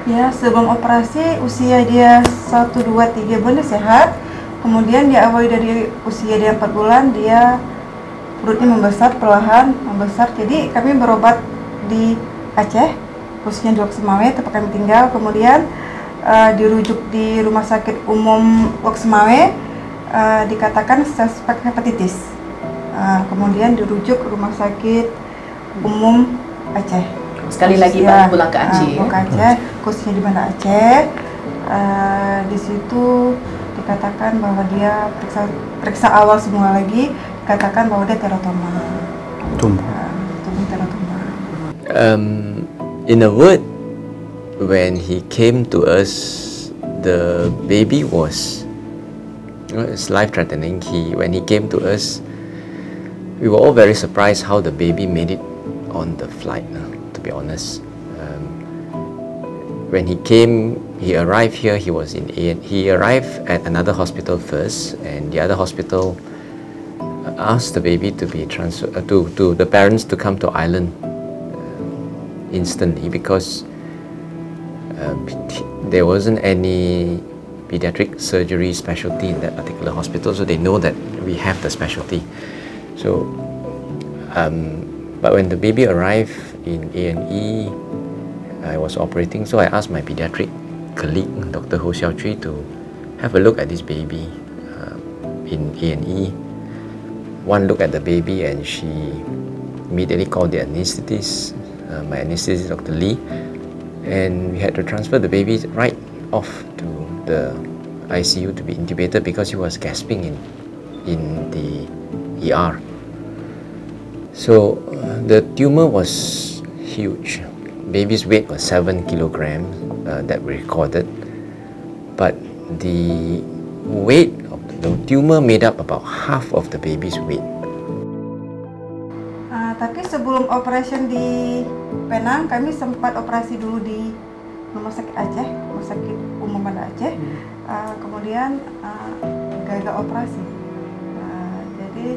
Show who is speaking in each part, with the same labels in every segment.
Speaker 1: Ya, sebelum operasi usia dia 1, 2, 3 bulan sehat. Kemudian diawali dari usia dia 4 bulan, dia perutnya membesar, perlahan membesar. Jadi kami berobat di Aceh, khususnya di Loksemawe, tempat kami tinggal. Kemudian dirujuk di Rumah Sakit Umum Loksemawe, dikatakan suspek hepatitis. Kemudian dirujuk ke Rumah Sakit Umum Aceh.
Speaker 2: Sekali lagi baru pulang ke Aceh.
Speaker 1: Ke Aceh, khususnya di Banda Aceh. Di situ dikatakan bahwa dia periksa awal semua lagi, dikatakan bahwa dia teratoma. Tumbuh teratoma.
Speaker 3: In a word, when he came to us, the baby was, it's life-threatening. When he came to us, we were all very surprised how the baby made it on the flight. To be honest, when he came, he arrived here. He was in he arrived at another hospital first, and the other hospital asked the baby to be transferred to the parents to come to Ireland instantly, because there wasn't any pediatric surgery specialty in that particular hospital, so they know that we have the specialty. So, but when the baby arrived in A&E, I was operating, so I asked my pediatric colleague, Dr. Ho Xiao Chui, to have a look at this baby in A&E. One look at the baby, and she immediately called the anesthetist, my anesthetist, Dr. Lee, and we had to transfer the baby right off to the ICU to be intubated because he was gasping in the ER. So the tumor was huge. Baby's weight was 7 kilograms that we recorded, but the weight of the tumor made up about half of the baby's weight.
Speaker 1: Tapi sebelum operation di Penang, kami sempat operasi dulu di Rumah Sakit Aceh, Rumah Sakit Umum Banda Aceh. Kemudian gagal operasi. Jadi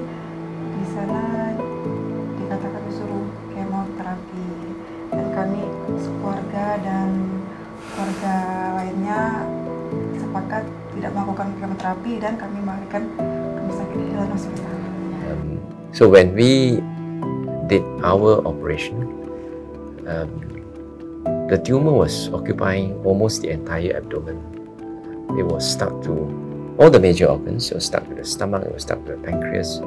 Speaker 1: di sana dikatakan disuruh kemoterapi, dan kami sekeluarga dan keluarga lainnya sepakat tidak melakukan kemoterapi, dan kami melarikan Rumah Sakit Hilal Hospital.
Speaker 3: So when we did our operation, the tumor was occupying almost the entire abdomen. It was stuck to all the major organs. It was stuck to the stomach, it was stuck to the pancreas.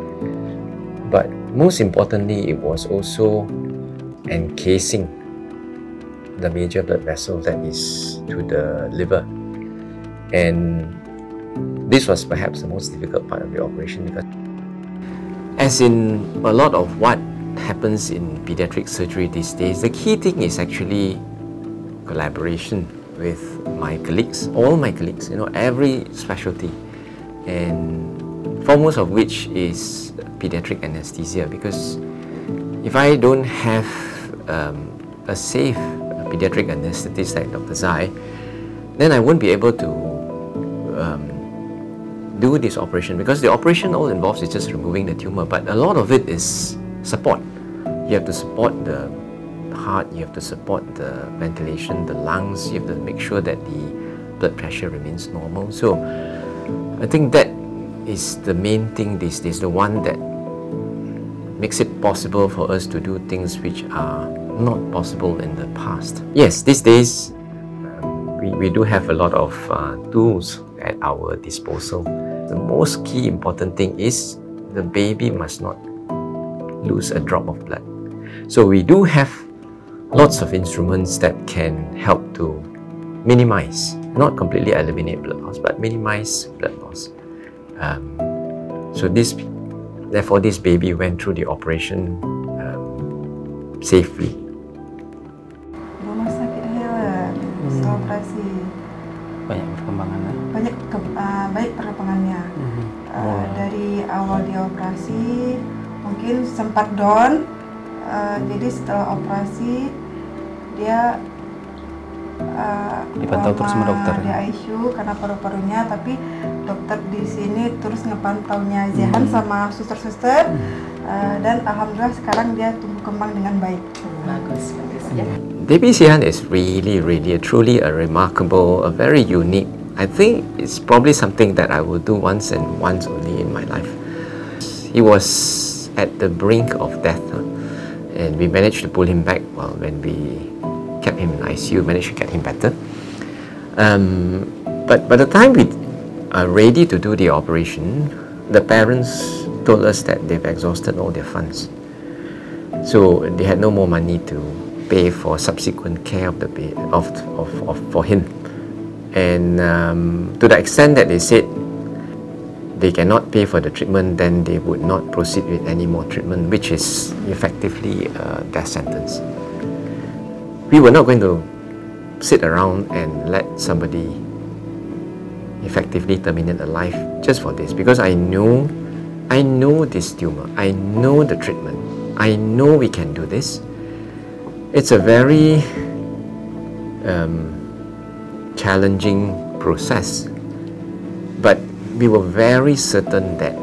Speaker 3: But most importantly, it was also encasing the major blood vessel that is to the liver. And this was perhaps the most difficult part of the operation, because as in a lot of what happens in pediatric surgery these days, the key thing is actually collaboration with my colleagues, all my colleagues, every specialty, and foremost of which is pediatric anesthesia. Because if I don't have a safe pediatric anesthetist like Dr. Zai, then I won't be able to do this operation, because the operation all involves is just removing the tumor, but a lot of it is support. You have to support the heart, you have to support the ventilation, the lungs, you have to make sure that the blood pressure remains normal. So I think that is the main thing these days, the one that makes it possible for us to do things which are not possible in the past. Yes, these days we do have a lot of tools at our disposal. The most key important thing is the baby must not lose a drop of blood. So we do have lots of instruments that can help to minimize, not completely eliminate blood loss, but minimize blood loss. So therefore this baby went through the operation safely.
Speaker 1: Rumah Sakit Hilal, setelah operasi
Speaker 4: banyak perkembangannya.
Speaker 1: Baik perkembangannya. Dari awal dia operasi mungkin sempat down, jadi setelah operasi dia
Speaker 4: dipantau terus sama dokter
Speaker 1: di ICU karena paru-parunya, tapi dokter di sini terus ngepantaunya Zehan sama suster-suster. dan alhamdulillah sekarang dia tumbuh kembang dengan baik.
Speaker 2: Bagus, bagus ya.
Speaker 3: Baby Sihan is really, truly a remarkable, a very unique. I think it's probably something that I will do once and once only in my life. He was at the brink of death, and we managed to pull him back. Well, when we kept him in ICU, managed to get him better. But by the time we are ready to do the operation, the parents told us that they've exhausted all their funds. So they had no more money to pay for subsequent care of the for him. And to the extent that they said they cannot pay for the treatment, then they would not proceed with any more treatment, which is effectively a death sentence. We were not going to sit around and let somebody effectively terminate a life just for this, because I know this tumor, I know the treatment, I know we can do this. It's a very challenging process, but we were very certain that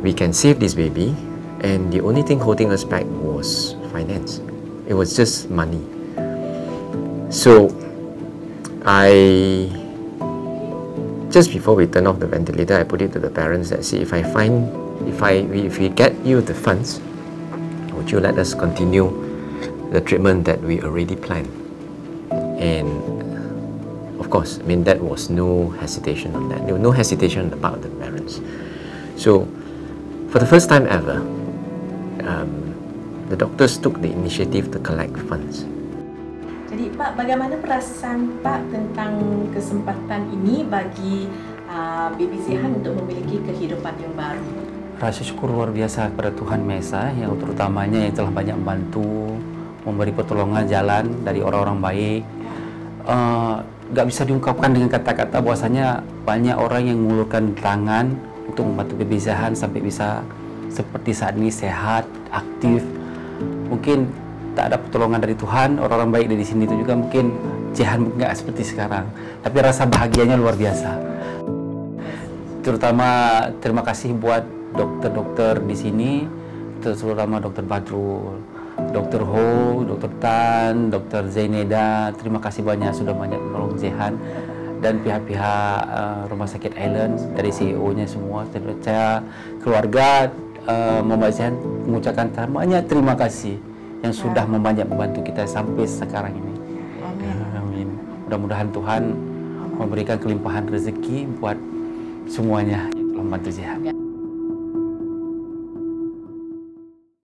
Speaker 3: we can save this baby, and the only thing holding us back was finance. It was just money. So just before we turn off the ventilator, I put it to the parents that, see, if we get you the funds, would you let us continue the treatment that we already planned? And of course, I mean, that was no hesitation on that. There was no hesitation on the part of the parents. So for the first time ever, the doctors took the initiative to collect funds.
Speaker 2: Jadi Pak, bagaimana perasaan Pak tentang kesempatan ini bagi Baby Sihan untuk memiliki kehidupan yang baru?
Speaker 4: Rasa syukur luar biasa kepada Tuhan Maha Esa, yang terutamanya yang telah banyak membantu, memberi pertolongan jalan dari orang-orang baik. Gak bisa diungkapkan dengan kata-kata bahwasanya banyak orang yang mengulurkan tangan untuk membantu Baby Sihan sampai bisa seperti saat ini sehat, aktif. Mungkin tak ada pertolongan dari Tuhan, orang-orang baik dari sini itu juga mungkin Jihan nggak seperti sekarang. Tapi rasa bahagianya luar biasa. Terutama terima kasih buat dokter-dokter di sini, terutama Dokter Badrul, Dokter Ho, Dokter Tan, Dokter Zaineda. Terima kasih banyak, sudah banyak menolong Jihan, dan pihak-pihak Rumah Sakit Island, dari CEO-nya semua. Saya keluarga Muhammad Jihan mengucapkan banyak terima kasih yang sudah membantu kita sampai sekarang ini. Amin. Mudah-mudahan Tuhan memberikan kelimpahan rezeki buat semuanya yang telah membantu Jihan.